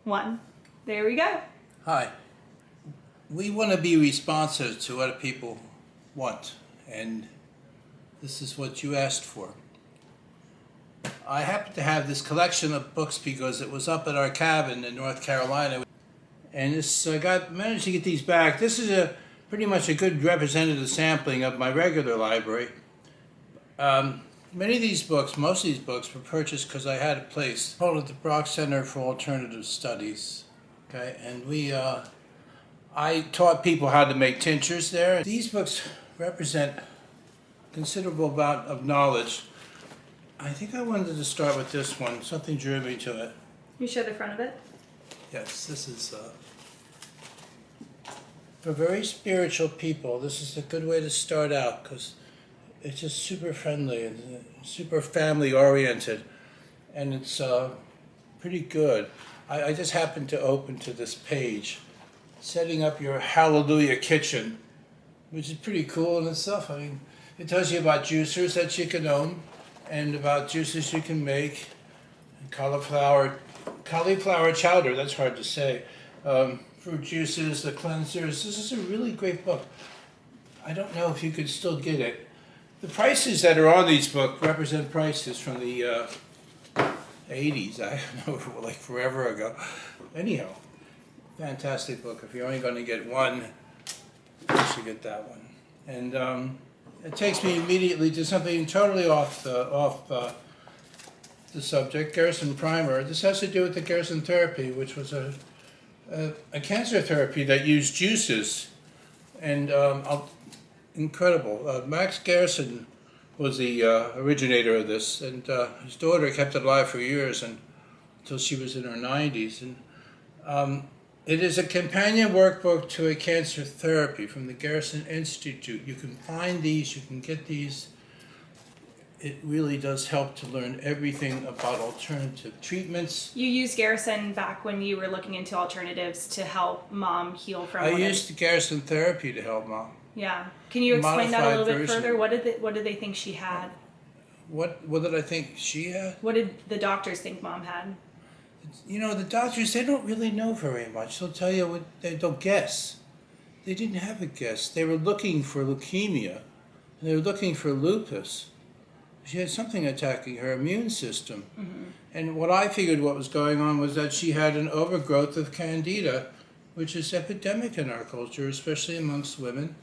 1. There we go. Hi. We want to be responsive to what people want, and this is what you asked for. I happen to have this collection of books because it was up at our cabin in North Carolina, and managed to get these back. This is pretty much a good representative sampling of my regular library. Many of these books, most of these books, were purchased because I had a place called at the Brock Center for Alternative Studies. Okay, and I taught people how to make tinctures there. These books represent considerable amount of knowledge. I think I wanted to start with this one. Something drew me to it. You show the front of it? Yes, this is for very spiritual people. This is a good way to start out because it's just super friendly and super family oriented, and it's pretty good. I just happened to open to this page, setting up your Hallelujah kitchen, which is pretty cool in itself. I mean, it tells you about juicers that you can own, and about juices you can make, and cauliflower chowder, that's hard to say, fruit juices, the cleansers. This is a really great book. I don't know if you could still get it. The prices that are on these books represent prices from the 80s, I don't know, like forever ago. Anyhow, fantastic book. If you're only going to get one, you should get that one. And it takes me immediately to something totally off the subject, Gerson primer. This has to do with the Gerson therapy, which was a cancer therapy that used juices. And incredible. Max Gerson was the originator of this, and his daughter kept it alive for years until she was in her 90s. And it is a companion workbook to a cancer therapy from the Gerson Institute. You can find these, you can get these. It really does help to learn everything about alternative treatments. You used Gerson back when you were looking into alternatives to help mom heal from. I used the Gerson therapy to help mom. Yeah. Can you explain that a little bit version. further? What did they think she had? What did I think she had? What did the doctors think mom had? You know, the doctors, they don't really know very much. They'll tell you they'll guess. They didn't have a guess. They were looking for leukemia, and they were looking for lupus. She had something attacking her immune system. Mm-hmm. And what I figured what was going on was that she had an overgrowth of candida, which is epidemic in our culture, especially amongst women.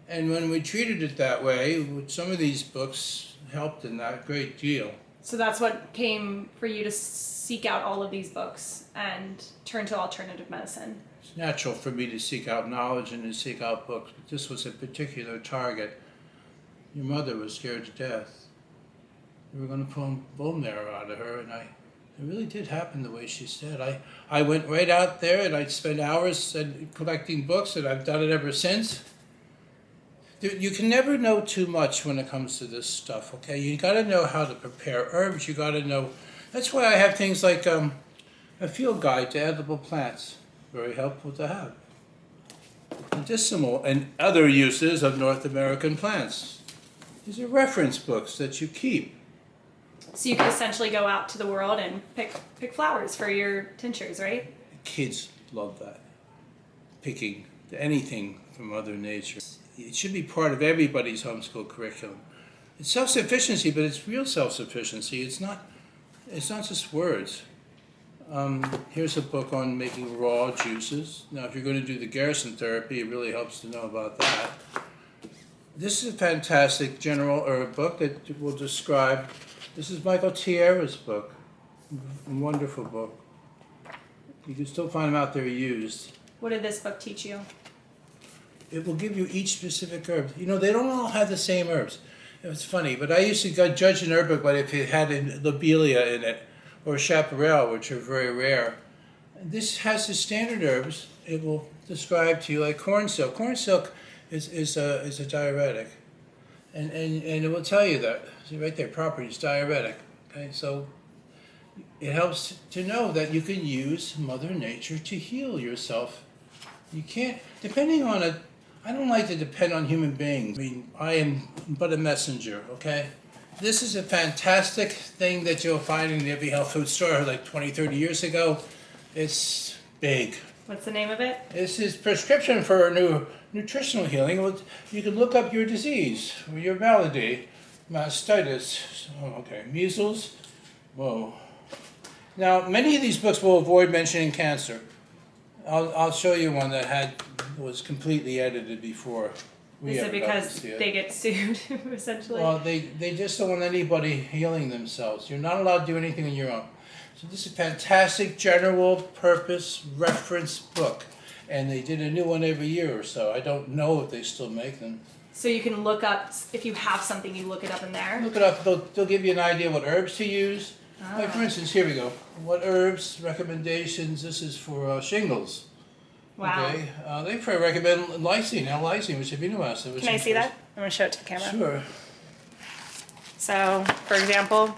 And when we treated it that way, some of these books helped in that a great deal. So that's what came for you to seek out all of these books and turn to alternative medicine. It's natural for me to seek out knowledge and to seek out books, but this was a particular target. Your mother was scared to death. We were going to pull bone marrow out of her, and it really did happen the way she said. I went right out there, and I'd spend hours collecting books, and I've done it ever since. You can never know too much when it comes to this stuff, okay? You got to know how to prepare herbs. You got to know. That's why I have things like a field guide to edible plants. Very helpful to have. Medicinal and other uses of North American plants. These are reference books that you keep. So you can essentially go out to the world and pick flowers for your tinctures, right? Kids love that. Picking anything from Mother Nature. It should be part of everybody's homeschool curriculum. It's self-sufficiency, but it's real self-sufficiency. It's not just words. Here's a book on making raw juices. Now, if you're going to do the Gerson therapy, it really helps to know about that. This is a fantastic general herb book that will describe. This is Michael Tierra's book. A wonderful book. You can still find them out there used. What did this book teach you? It will give you each specific herb. You know, they don't all have the same herbs. It's funny, but I used to judge an herb book by if it had lobelia in it or chaparral, which are very rare. This has the standard herbs. It will describe to you like corn silk. Corn silk is a diuretic, and it will tell you that. See right there, properties diuretic. Okay, so it helps to know that you can use Mother Nature to heal yourself. You can't, depending on it. I don't like to depend on human beings. I mean, I am but a messenger, okay? This is a fantastic thing that you'll find in every health food store like 20, 30 years ago. It's big. What's the name of it? This is prescription for new nutritional healing. Well, you can look up your disease, or your malady, mastitis, measles. Whoa. Now, many of these books will avoid mentioning cancer. I'll show you one that was completely edited before. Is it because they get sued, essentially? Well, they just don't want anybody healing themselves. You're not allowed to do anything on your own. So this is a fantastic general purpose reference book. And they did a new one every year or so. I don't know if they still make them. So you can look up, if you have something, you look it up in there? Look it up. They'll give you an idea what herbs to use. Like for instance, here we go. What herbs, recommendations, this is for shingles. Wow. Okay. They recommend lysine, L-lysine, which is amino acid. Can I see that? I'm going to show it to the camera. Sure. So, for example...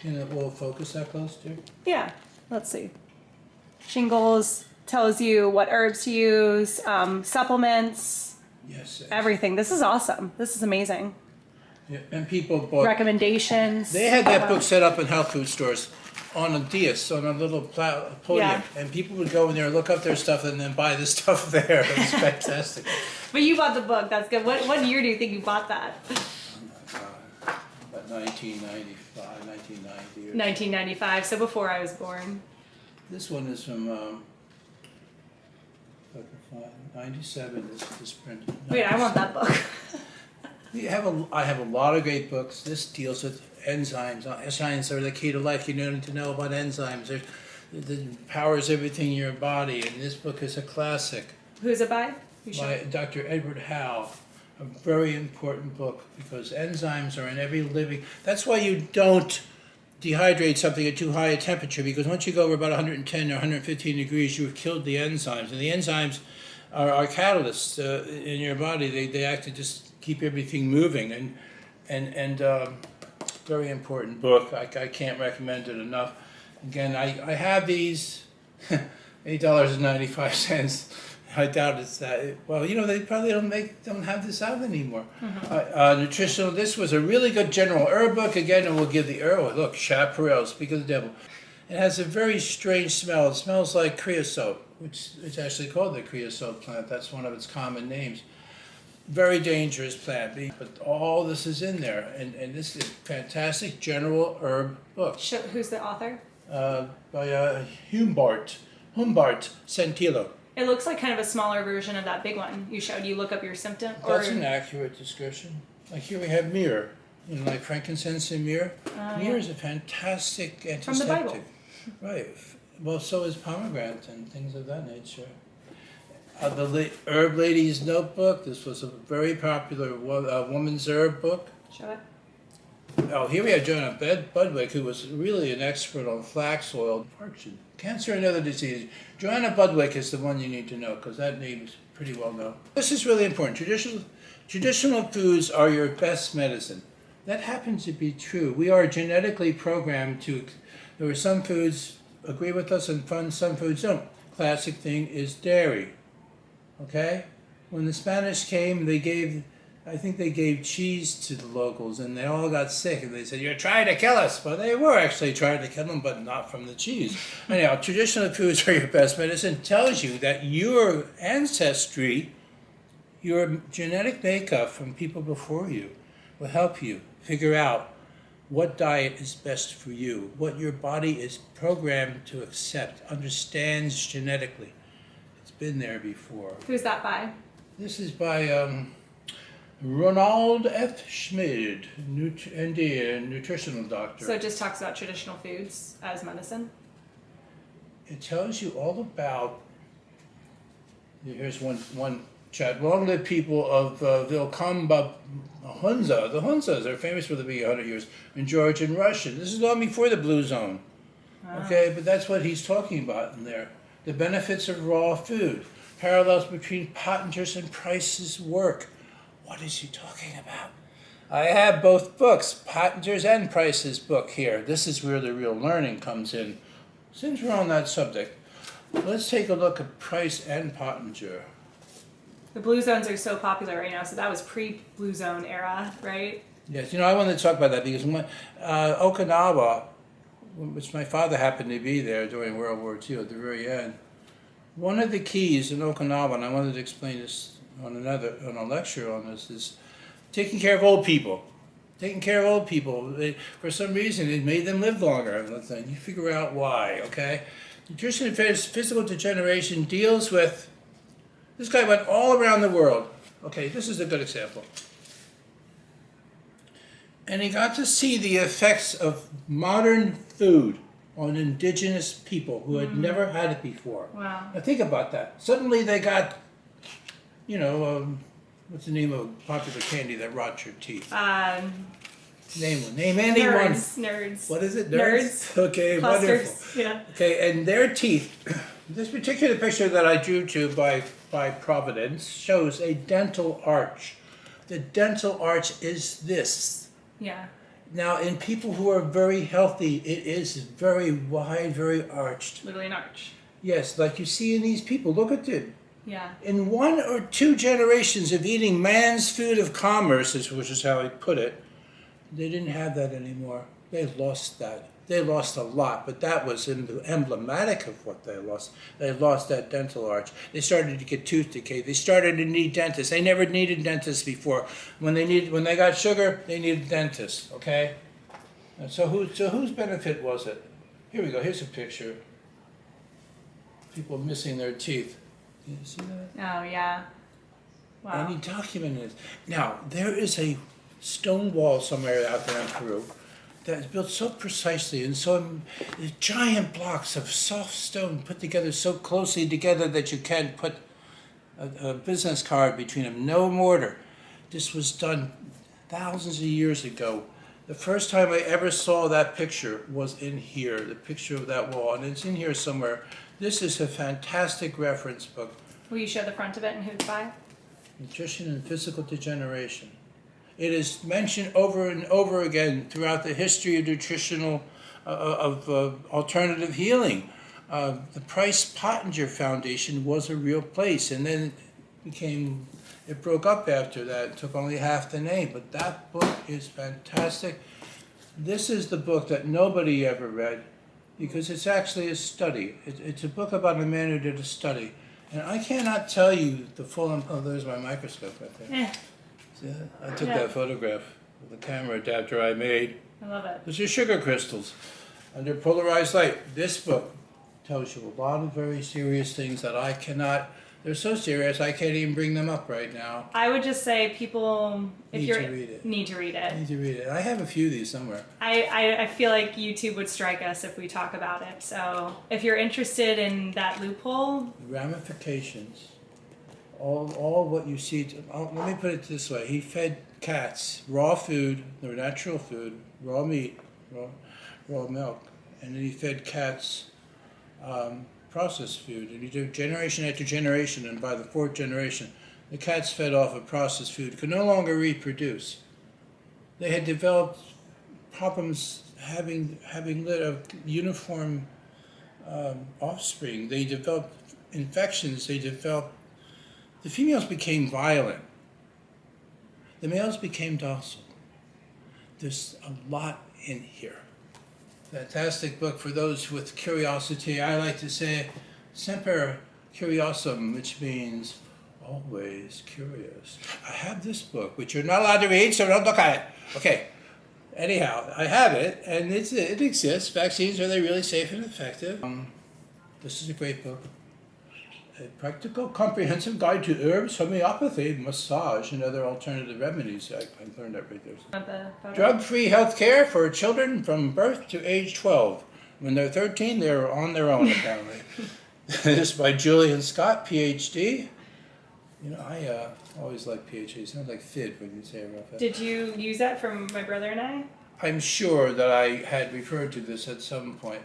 Will it focus that close, too? Yeah. Let's see. Shingles tells you what herbs to use, supplements, Yes. everything. This is awesome. This is amazing. Yeah. And people bought... Recommendations. They had that book set up in health food stores on a dais, on a little podium. Yeah. And people would go in there, look up their stuff, and then buy the stuff there. It was fantastic. But you bought the book. That's good. What year do you think you bought that? Oh my God. About 1995, 1990. 1995, so before I was born. This one is from 97. This print. Wait, I want that book. I have a lot of great books. This deals with enzymes. Enzymes are the key to life. You need to know about enzymes. It powers everything in your body. And this book is a classic. Who's it by? By Dr. Edward Howe. A very important book because enzymes are in every living. That's why you don't dehydrate something at too high a temperature, because once you go over about 110 or 115 degrees, you've killed the enzymes. And the enzymes are catalysts in your body. They act to just keep everything moving. And very important book. I can't recommend it enough. Again, I have these, $8.95. I doubt it's that. Well, they probably don't have this out anymore. Mm-hmm. Nutritional. This was a really good general herb book. Again, it will give the herb. Oh, look, chaparral, speak of the devil. It has a very strange smell. It smells like creosote, which is actually called the creosote plant. That's one of its common names. Very dangerous plant, but all this is in there, and this is a fantastic general herb book. Who's the author? By Humbart Centillo. It looks like kind of a smaller version of that big one you showed. You look up your symptom. That's an accurate description. Like here we have myrrh, like frankincense and myrrh. Myrrh is a fantastic antiseptic. From the Bible. Right. Well, so is pomegranate and things of that nature. The Herb Lady's Notebook. This was a very popular woman's herb book. Show it. Oh, here we have Joanna Budwick, who was really an expert on flax oil, cancer and other diseases. Joanna Budwick is the one you need to know because that name is pretty well known. This is really important. Traditional foods are your best medicine. That happens to be true. We are genetically programmed to. There are some foods agree with us and some foods don't. Classic thing is dairy. Okay? When the Spanish came, I think they gave cheese to the locals, and they all got sick, and they said, "You're trying to kill us." Well, they were actually trying to kill them, but not from the cheese. Anyhow, traditional foods are your best medicine. Tells you that your ancestry, your genetic makeup from people before you, will help you figure out what diet is best for you, what your body is programmed to accept, understands genetically. It's been there before. Who's that by? This is by Ronald F. Schmid, ND, a nutritional doctor. So it just talks about traditional foods as medicine? It tells you all about, here's one chat, long-lived people of Vilcamba Hunza. The Hunzas are famous for being 100 years in Georgian Russian. This is long before the Blue Zone. Okay, but that's what he's talking about in there. The benefits of raw food, parallels between Pottinger's and Price's work. What is he talking about? I have both books, Pottinger's and Price's book here. This is where the real learning comes in. Since we're on that subject, let's take a look at Price and Pottinger. The Blue Zones are so popular right now, so that was pre-Blue Zone era, right? Yes, I wanted to talk about that because Okinawa which my father happened to be there during World War II at the very end. One of the keys in Okinawa, and I wanted to explain this on a lecture on this, is taking care of old people. Taking care of old people. For some reason, it made them live longer. You figure out why, okay? Nutrition and physical degeneration deals with, this guy went all around the world. Okay, this is a good example. And he got to see the effects of modern food on indigenous people who had never had it before. Wow. Now think about that. Suddenly they got, what's the name of a popular candy that rots your teeth? Name one. Name any one. Nerds. What is it? Nerds. Okay, Clusters. wonderful. Yeah. Okay, and their teeth. This particular picture that I drew to by Providence shows a dental arch. The dental arch is this. Yeah. Now, in people who are very healthy, it is very wide, very arched. Literally an arch. Yes, like you see in these people. Look at it. Yeah. In 1 or 2 generations of eating man's food of commerce, which is how he put it, they didn't have that anymore. They lost that. They lost a lot, but that was emblematic of what they lost. They lost that dental arch. They started to get tooth decay. They started to need dentists. They never needed dentists before. When they got sugar, they needed dentists. Okay. And so whose benefit was it? Here we go. Here's a picture. People missing their teeth. Can you see that? Oh yeah. Wow. And he documented it. Now there is a stone wall somewhere out there in Peru that is built so precisely and so giant blocks of soft stone put together so closely together that you can't put a business card between them. No mortar. This was done thousands of years ago. The first time I ever saw that picture was in here, the picture of that wall, and it's in here somewhere. This is a fantastic reference book. Will you show the front of it and who it's by? Nutrition and Physical Degeneration. It is mentioned over and over again throughout the history of nutritional, alternative healing. The Price Pottinger Foundation was a real place, and then it broke up after that. It took only half the name, but that book is fantastic. This is the book that nobody ever read because it's actually a study. It's a book about a man who did a study. And I cannot tell you the full, there's my microscope right there. Yeah. I took that photograph with the camera adapter I made. I love it. Those are sugar crystals under polarized light. This book tells you a lot of very serious things that I cannot, they're so serious I can't even bring them up right now. I would just say people, if Need you're to read it. need to read it. I need to read it. I have a few of these somewhere. I feel like YouTube would strike us if we talk about it. So if you're interested in that loophole, The ramifications, all what you see, let me put it this way. He fed cats raw food, their natural food, raw meat, raw milk, and then he fed cats processed food. And he did generation after generation, and by the 4th generation, the cats fed off of processed food could no longer reproduce. They had developed problems having uniform offspring. They developed infections. The females became violent. The males became docile. There's a lot in here. Fantastic book for those with curiosity. I like to say semper curiosum, which means always curious. I have this book, which you're not allowed to read, so don't look at it. Okay. Anyhow, I have it, and it exists. Vaccines, are they really safe and effective? This is a great book. A practical, comprehensive guide to herbs, homeopathy, massage, and other alternative remedies. I learned that right there. Drug-free health care for children from birth to age 12. When they're 13, they're on their own, apparently. This is by Julian Scott, PhD. I always like PhD. It sounds like FID when you say it real fast. Did you use that from my brother and I? I'm sure that I had referred to this at some point.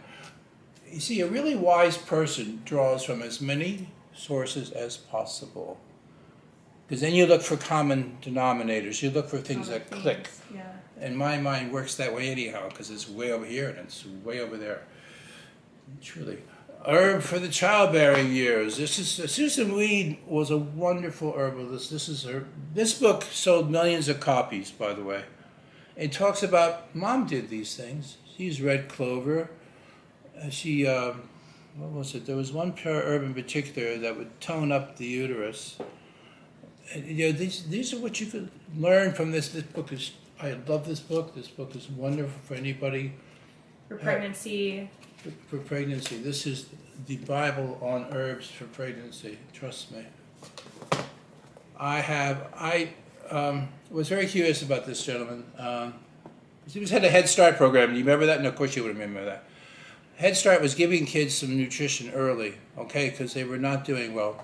You see, a really wise person draws from as many sources as possible. Because then you look for common denominators. You look for things that click. Yeah. And my mind works that way anyhow, because it's way over here and it's way over there. Truly. Herb for the childbearing years. Susan Weed was a wonderful herbalist. This book sold millions of copies, by the way. It talks about, Mom did these things. She used red clover. What was it? There was one herb in particular that would tone up the uterus. And, these are what you could learn from this. This book is, I love this book. This book is wonderful for anybody. For pregnancy. For pregnancy. This is the Bible on herbs for pregnancy. Trust me. I was very curious about this gentleman. He had a Head Start program. Do you remember that? No, of course you would remember that. Head Start was giving kids some nutrition early, okay, because they were not doing well.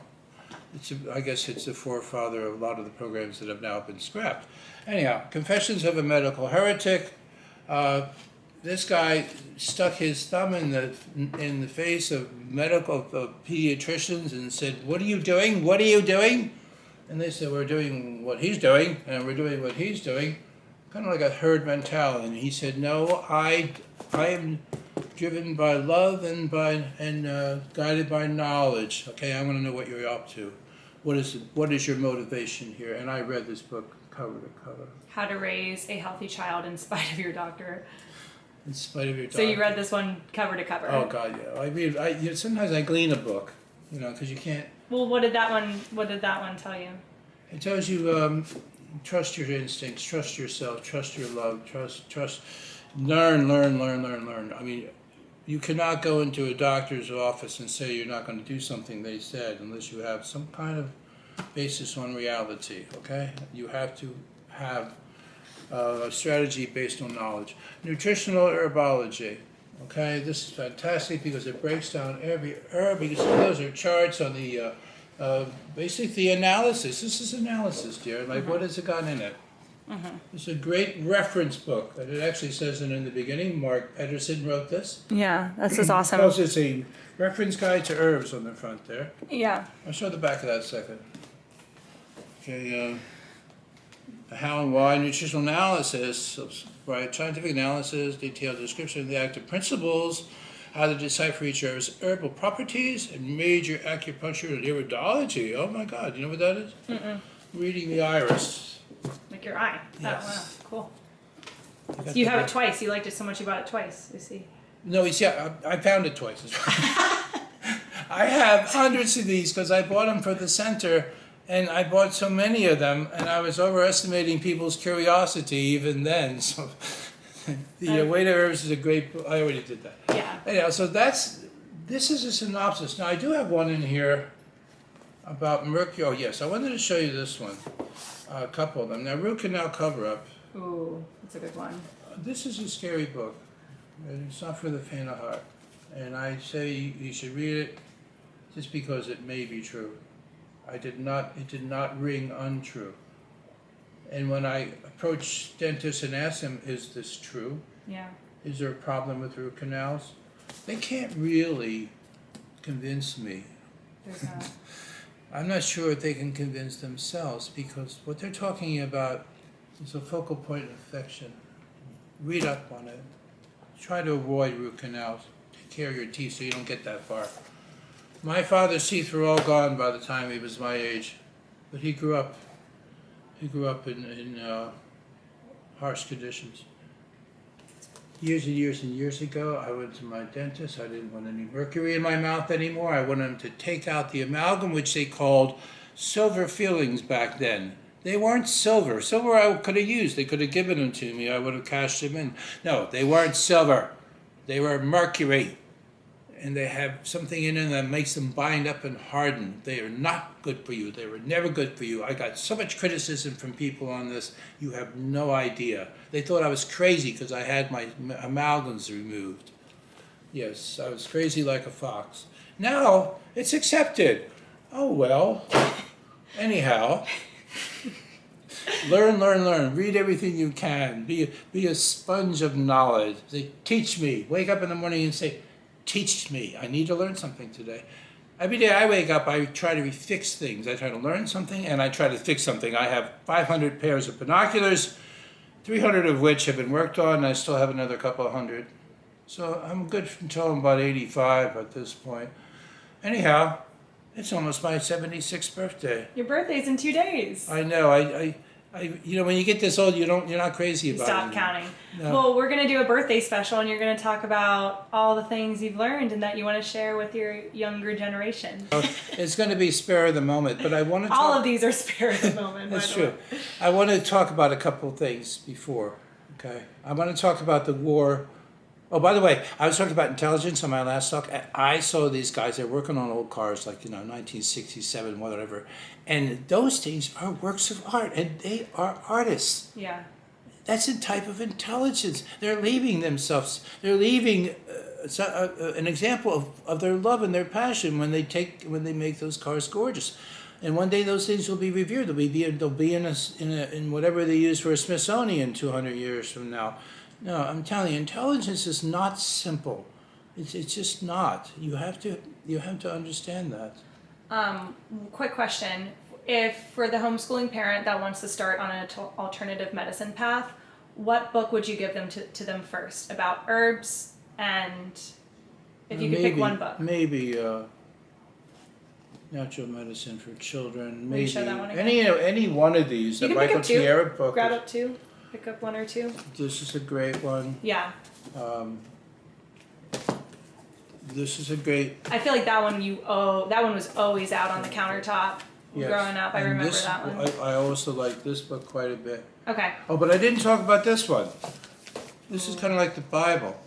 I guess it's the forefather of a lot of the programs that have now been scrapped. Anyhow, Confessions of a Medical Heretic. This guy stuck his thumb in the face of pediatricians and said, "What are you doing? What are you doing?" And they said, "We're doing what he's doing, and we're doing what he's doing." Kind of like a herd mentality. And he said, "No, I am driven by love and guided by knowledge. Okay, I want to know what you're up to. What is your motivation here?" And I read this book cover to cover. How to Raise a Healthy Child in Spite of Your Doctor. In spite of your doctor. So you read this one cover to cover. Oh God, yeah. Sometimes I glean a book, because you can't. Well, what did that one tell you? It tells you trust your instincts, trust yourself, trust your love, trust. Learn. I mean, you cannot go into a doctor's office and say you're not going to do something they said unless you have some kind of basis on reality, okay? You have to have a strategy based on knowledge. Nutritional herbology, okay? This is fantastic because it breaks down every herb, because those are charts on the, basically the analysis. This is analysis, dear. Like, what has it got in it? It's a great reference book, and it actually says it in the beginning. Mark Pedersen wrote this. Yeah, this is awesome. It it's a reference guide to herbs on the front there. Yeah. I'll show the back of that second. Okay, how and why nutritional analysis, right? Scientific analysis, detailed description of the active principles, how to decipher each herb's herbal properties, and major acupuncture and iridology. Oh my God, you know what that is? Reading the iris. Like your eye. Yes. Oh, wow, cool. So you have it twice. You liked it so much you bought it twice, I see. No, I found it twice. I have hundreds of these because I bought them for the center, and I bought so many of them, and I was overestimating people's curiosity even then. So the Way to Herbs is a great book. I already did that. Yeah. Anyhow, so this is a synopsis. Now I do have one in here about mercury. Oh yes, I wanted to show you this one. A couple of them. Now, root canal cover-up. Ooh, that's a good one. This is a scary book. It's not for the faint of heart. And I say you should read it just because it may be true. It did not ring untrue. And when I approached dentists and asked them, "Is this true? Yeah. Is there a problem with root canals?" They can't really convince me. There's not. I'm not sure if they can convince themselves, because what they're talking about is a focal point infection. Read up on it. Try to avoid root canals. Take care of your teeth so you don't get that far. My father's teeth were all gone by the time he was my age, but he grew up in harsh conditions. Years and years and years ago, I went to my dentist. I didn't want any mercury in my mouth anymore. I wanted him to take out the amalgam, which they called silver fillings back then. They weren't silver. Silver I could have used. They could have given them to me. I would have cashed them in. No, they weren't silver. They were mercury. And they have something in them that makes them bind up and harden. They are not good for you. They were never good for you. I got so much criticism from people on this, you have no idea. They thought I was crazy because I had my amalgams removed. Yes, I was crazy like a fox. Now, it's accepted. Oh, well. Anyhow, learn. Read everything you can. Be a sponge of knowledge. They teach me. Wake up in the morning and say, "Teach me. I need to learn something today." Every day I wake up, I try to fix things. I try to learn something, and I try to fix something. I have 500 pairs of binoculars, 300 of which have been worked on, and I still have another couple of hundred. So I'm good until I'm about 85 at this point. Anyhow, it's almost my 76th birthday. Your birthday's in 2 days. I know. When you get this old, you're not crazy You about stop it. counting. No. Well, we're going to do a birthday special, and you're going to talk about all the things you've learned and that you want to share with your younger generation. It's going to be spare of the moment, but I want to talk. All of these are spare of the moment. That's by the true. way. I want to talk about a couple of things before. Okay, I want to talk about the war. Oh, by the way, I was talking about intelligence on my last talk. I saw these guys. They're working on old cars, like 1967, whatever, and those things are works of art, and they are artists. Yeah. That's a type of intelligence. They're leaving themselves. They're leaving an example of their love and their passion when they make those cars gorgeous. And one day those things will be revered. They'll be in whatever they use for a Smithsonian 200 years from now. No, I'm telling you, intelligence is not simple. It's just not. You have to understand that. Quick question. If for the homeschooling parent that wants to start on an alternative medicine path, what book would you give them to them first about herbs? And if you could pick one book. Maybe Natural Medicine for Children. Will you show that one again? Any one of these. You The can pick Michael up two. Tierra book. Grab up two. Pick up one or two. This is a great one. Yeah. This is a great. I feel like that one was always out on the countertop Yes. growing up. I And remember this, that one. I also like this book quite a bit. Okay. Oh, but I didn't talk about this one. This is kind of like the Bible,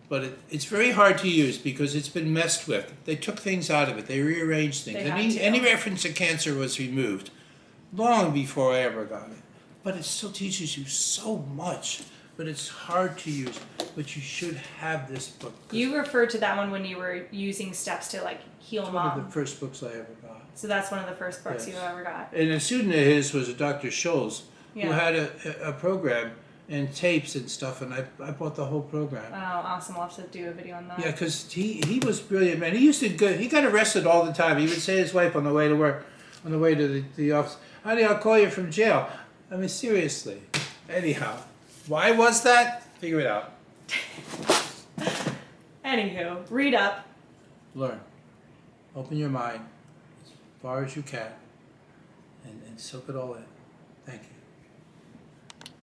but it's very hard to use because it's been messed with. They took things out of it. They rearranged things. They had to. Any reference to cancer was removed long before I ever got it. But it still teaches you so much. But it's hard to use. But you should have this book. You referred to that one when you were using steps to like heal It's one of mom. the first books I ever got. So that's one of the first books Yes. you ever got. And a student of his was a Dr. Scholes, who Yeah. had a program and tapes and stuff, and I bought the whole program. Oh, awesome! I'll have to do a video on that. Yeah, because he was brilliant, man. He got arrested all the time. He would say to his wife on the way to work, on the way to the office, "Honey, I'll call you from jail." I mean, seriously. Anyhow, why was that? Figure it out. Anywho, read up. Learn. Open your mind as far as you can, and soak it all in. Thank you.